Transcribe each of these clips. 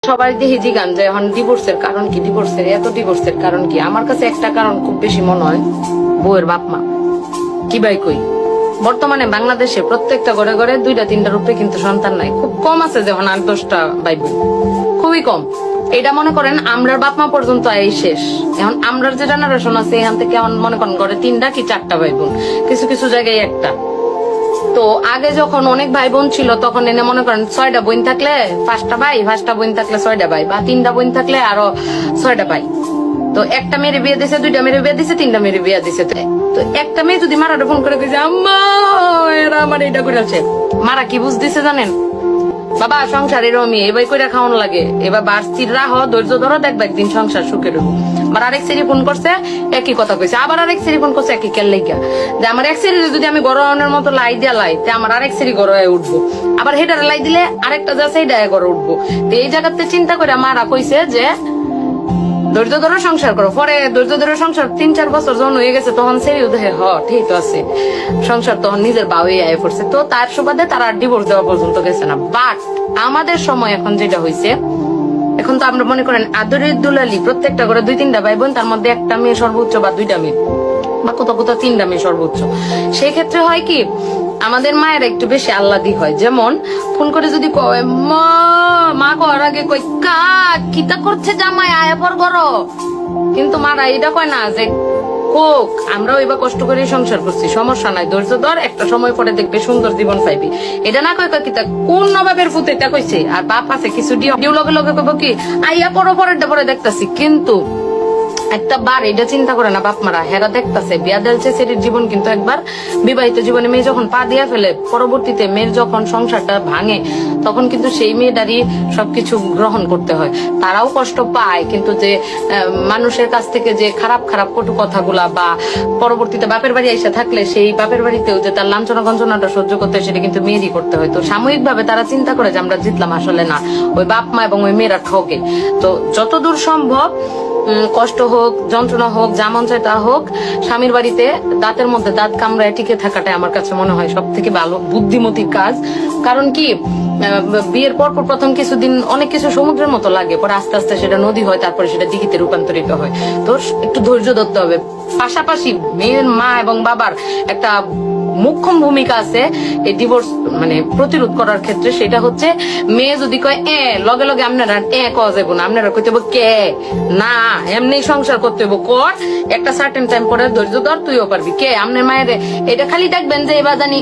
সবাই দেখি জিগান যে এখন ডিভোর্সের কারণ কি, ডিভোর্সের কারণ কি। আমার কাছে একটা কারণ খুব বেশি মনে হয়, বউয়ের বাপ মা। কি ভাই কই, বর্তমানে বাংলাদেশে প্রত্যেকটা ঘরে ঘরে 2-3টার উপরে কিন্তু সন্তান নাই। খুব কম আছে যখন 8-10টা ভাই বোন, খুবই কম। এটা মনে করেন আমরার বাপ মা পর্যন্ত এই শেষ। এখন আমরার যে জেনারেশন আছে এখান থেকে এখন মনে করেন ঘরে 3টা কি 4টা ভাই বোন, কিছু কিছু জায়গায় একটা। তো আগে যখন অনেক ভাই বোন ছিল তখন এনে মনে করেন 6টা বোন থাকলে 5টা ভাই, 5টা বোন থাকলে 6টা ভাই, বা 3টা বোন থাকলে আরো 6টা ভাই। তো একটা মেয়ের বিয়ে দিছে, 2টা মেয়ের বিয়ে দিছে, 3টা মেয়ের বিয়ে দিছে। তো একটা মেয়ে যদি মারাটা ফোন করে দিয়েছে, আম্মা এরা আমার এটা করেছে, মারা কি বুঝতেছে জানেন? বাবা সংসার এরমই, এবার করে খাওয়ানো লাগে, এবার বাড়তির রাহ ধৈর্য ধরো, দেখবে একদিন সংসার সুখের হবো। আবার আরেক সেরি ফোন করছে একই কথা কইছে, আবার আরেক সেরি ফোন করছে একই কেল লেগা, যে আমার এক সেরি যদি আমি গরমের মতো লাই দিয়া লাই, আমার আরেক সেরি গড়ে উঠবো, আবার হেটার লাই দিলে আরেকটা যা সেইটা গড়ে উঠবো। তো এই জায়গাতে চিন্তা করে মারা কইছে যে ধৈর্য ধরে সংসার করো। পরে ধৈর্য ধরে সংসার 3-4 বছর যখন হয়ে গেছে তখন সেই দেখে ঠিক আছে সংসার, তখন নিজের বাউই আয় পড়ছে। তো তার সুবাদে তারা ডিভোর্স দেওয়া পর্যন্ত গেছে না। বাট আমাদের সময় এখন যেটা হয়েছে, এখন তো আমরা মনে করেন আদরের দুলালি প্রত্যেকটা করে 2-3টা ভাই বোন, তার মধ্যে একটা মেয়ে সর্বোচ্চ বা 2টা মেয়ে, বা কোথাও কোথাও 3টা মেয়ে সর্বোচ্চ। সেই ক্ষেত্রে হয় কি, আমাদের মায়ের একটু বেশি আহ্লাদি হয়। যেমন ফোন করে যদি কয় মা কর আগে কই কিতা করছে জামাই আয়া পর করো, কিন্তু মারা এটা কয় না যে কোক আমরাও এবার কষ্ট করে সংসার করছি, সমস্যা নাই, ধৈর্য ধর, একটা সময় পরে দেখবে সুন্দর জীবন পাইবি। এটা না কয় কিতা কোন নবাবের ফুতে এটা কইছে। আর বাপ আছে কিছু ডিউ লগে লগে কইব কি আইয়া পরে পরেরটা পরে দেখতাছি, কিন্তু একটা বার এটা চিন্তা করে না বাপ মারা, হেরা দেখতেছে বিয়া দেলছে সেটির জীবন। কিন্তু একবার বিবাহিত জীবনে মেয়ে যখন পা দিয়া ফেলে, পরবর্তীতে মেয়ের যখন সংসারটা ভাঙে, তখন কিন্তু সেই মেয়েটারই সবকিছু গ্রহণ করতে হয়। তারাও কষ্ট পায়, কিন্তু যে মানুষের কাছ থেকে যে খারাপ খারাপ কটু কথাগুলা, বা পরবর্তীতে বাপের বাড়ি এসে থাকলে সেই বাপের বাড়িতেও যে তার লাঞ্ছনা গঞ্জনাটা সহ্য করতে হয়, সেটা কিন্তু মেয়েরই করতে হয়। তো সাময়িকভাবে তারা চিন্তা করে যে আমরা জিতলাম, আসলে না, ওই বাপ মা এবং ওই মেয়েরা ঠকে। তো যতদূর সম্ভব কষ্ট হোক, যন্ত্রণা হোক, যা মন চায় তা হোক, স্বামীর বাড়িতে দাঁতের মধ্যে দাঁত কামড়ায় টিকে থাকাটাই আমার কাছে মনে হয় সব থেকে ভালো বুদ্ধিমতির কাজ। কারণ কি, বিয়ের পর প্রথম কিছুদিন অনেক কিছু সমুদ্রের মতো লাগে, পরে আস্তে আস্তে সেটা নদী হয়, তারপরে সেটা দিঘিতে রূপান্তরিত হয়। তো একটু ধৈর্য ধরতে হবে। পাশাপাশি মেয়ের মা এবং বাবার একটা মুখ্যম ভূমিকা আছে এই ডিভোর্স মানে প্রতিরোধ করার ক্ষেত্রে। সেটা হচ্ছে, মেয়ে যদি কয় লগে লগে আপনারা কওয়া যাবো না, আপনারা কইতে হবো কে না, এমনি সংসার করতে হবো, কর একটা সার্টেন টাইম পরে ধৈর্য ধর, তুইও পারবি, কে আপনার মায়ের এটা খালি দেখবেন যে এবার জানি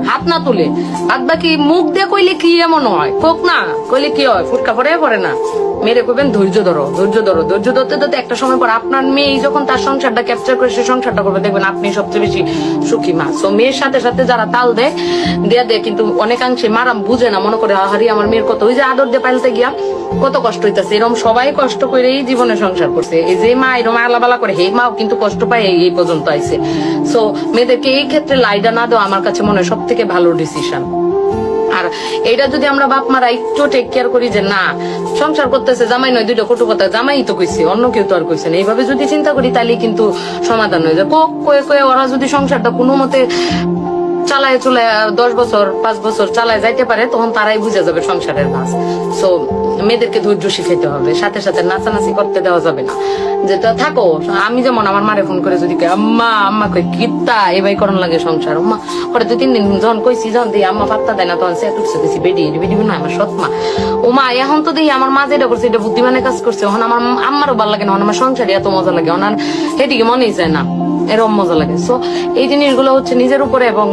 হাত না তুলে, বাদ বাকি মুখ দিয়ে কইলে কি এমন হয়, কোক না কইলে কি হয়, ফুটকা পরে না। মেরে কইবেন ধৈর্য ধরো, ধৈর্য ধরো, ধৈর্য ধরতে ধরতে একটা সময় পর আপনার মেয়ে যখন তার সংসারটা ক্যাপচার করে সে সংসারটা করবে, দেখবেন আপনি সবচেয়ে বেশি সুখী মা। তো মেয়ের সাথে সাথে যারা তাল দেয় কিন্তু অনেকাংশে মারা বুঝে না, মনে করে হারি আমার মেয়ের কত, ওই যে আদর দিয়ে পাইলতে গিয়া কত কষ্ট হইতেছে। এরকম সবাই কষ্ট করেই জীবনে সংসার করছে। এই যে মা এরকম আলাবালা করে, হে মাও কিন্তু কষ্ট পায় এই পর্যন্ত আইছে। সো মেয়েদেরকে এই ক্ষেত্রে লাইডা না দেওয়া আমার কাছে মনে হয় সব থেকে ভালো ডিসিশন। আর এটা যদি আমরা বাপ মারা একটু টেক কেয়ার করি যে না, সংসার করতেছে জামাই নয় 2টা কটু কথা, জামাই তো কইছে, অন্য কেউ তো আর কইছে না, এইভাবে যদি চিন্তা করি তাহলে কিন্তু সমাধান হয়ে যায়। কয়ে ওরা যদি সংসারটা কোনো মতে চালায় চুলায় 10 বছর 5 বছর চালায় যাইতে পারে, তখন তারাই বুঝে যাবে সংসারের মাছ। সো মেয়েদেরকে ধৈর্য শিখাইতে হবে, সাথে সাথে নাচানাচি করতে দেওয়া যাবে না। যেটা থাকো, আমি যেমন আমার মারে ফোন করে যদি আম্মা কই কিতা এবার করন লাগে সংসার, আম্মা পরে 2-3 দিন যখন কইছি, যখন দিই আম্মা পাত্তা দেয় না, তখন সে উঠছে দিছি বেডি না আমার সৎ মা। ও মা এখন তো দেখি আমার মা যেটা করছে এটা বুদ্ধিমানের কাজ করছে, এখন আমার আম্মারও ভালো লাগে না, আমার সংসারে এত মজা লাগে, ওনার সেদিকে মনেই যায় না, এরকম মজা লাগে। সো এই জিনিসগুলো হচ্ছে নিজের উপরে এবং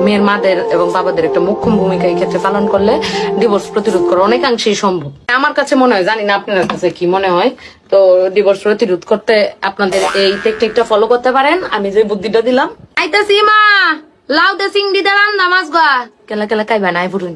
মেয়ের মাদের এবং বাবাদের একটা মুখ্য ভূমিকা এই ক্ষেত্রে পালন করলে ডিভোর্স প্রতিরোধ করা অনেকাংশেই সম্ভব। আমার কাছে মনে হয়, জানি না আপনার কাছে কি মনে হয়। তো ডিভোর্স প্রতিরোধ করতে আপনাদের এই টেকনিকটা ফলো করতে পারেন, আমি যে বুদ্ধিটা দিলাম। আইতাছি মা, লাউ দে চিংড়ি দে রান্না মাছ গা, কেলা কেলা কাইবা নাই পুরুন।